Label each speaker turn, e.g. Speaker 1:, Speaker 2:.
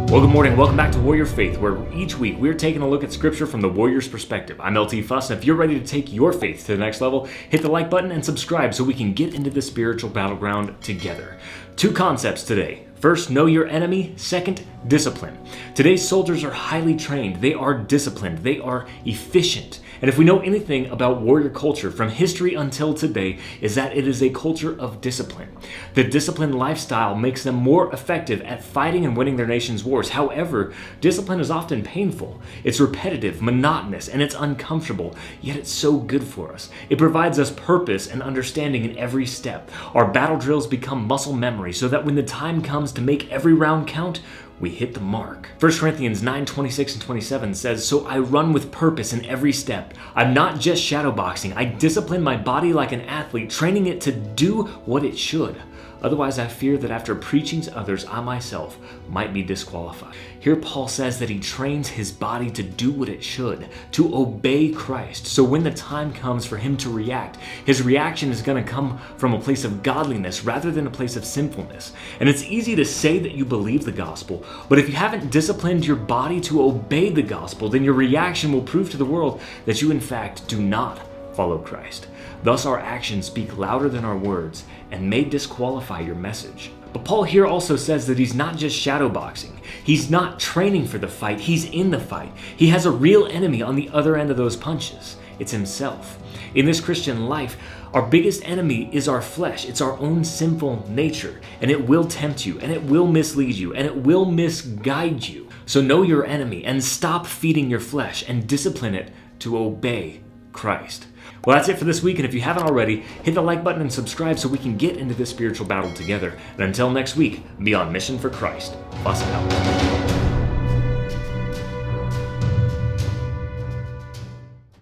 Speaker 1: Well, good morning. Welcome back to Warrior Faith, where each week we're taking a look at Scripture from the warrior's perspective. I'm LT Fuss, and if you're ready to take your faith to the next level, hit the like button and subscribe so we can get into the spiritual battleground together. Two concepts today. First, know your enemy. Second, discipline. Today's soldiers are highly trained. They are disciplined. They are efficient. And if we know anything about warrior culture from history until today, is that it is a culture of discipline. The disciplined lifestyle makes them more effective at fighting and winning their nation's wars. However, discipline is often painful. It's repetitive, monotonous, and it's uncomfortable, yet it's so good for us. It provides us purpose and understanding in every step. Our battle drills become muscle memory so that when the time comes to make every round count, we hit the mark. 1 Corinthians 9:26 and 27 says, "So I run with purpose in every step. I'm not just shadowboxing. I discipline my body like an athlete, training it to do what it should. Otherwise, I fear that after preaching to others, I myself might be disqualified." Here Paul says that he trains his body to do what it should, to obey Christ. So when the time comes for him to react, his reaction is going to come from a place of godliness rather than a place of sinfulness. And it's easy to say that you believe the gospel, but if you haven't disciplined your body to obey the gospel, then your reaction will prove to the world that you in fact do not follow Christ. Thus our actions speak louder than our words and may disqualify your message. But Paul here also says that he's not just shadowboxing. He's not training for the fight, he's in the fight. He has a real enemy on the other end of those punches. It's himself. In this Christian life, our biggest enemy is our flesh. It's our own sinful nature, and it will tempt you, and it will mislead you, and it will misguide you. So know your enemy and stop feeding your flesh and discipline it to obey Christ. Well, that's it for this week, and if you haven't already, hit the like button and subscribe so we can get into this spiritual battle together. And until next week, be on mission for Christ. Fuss out.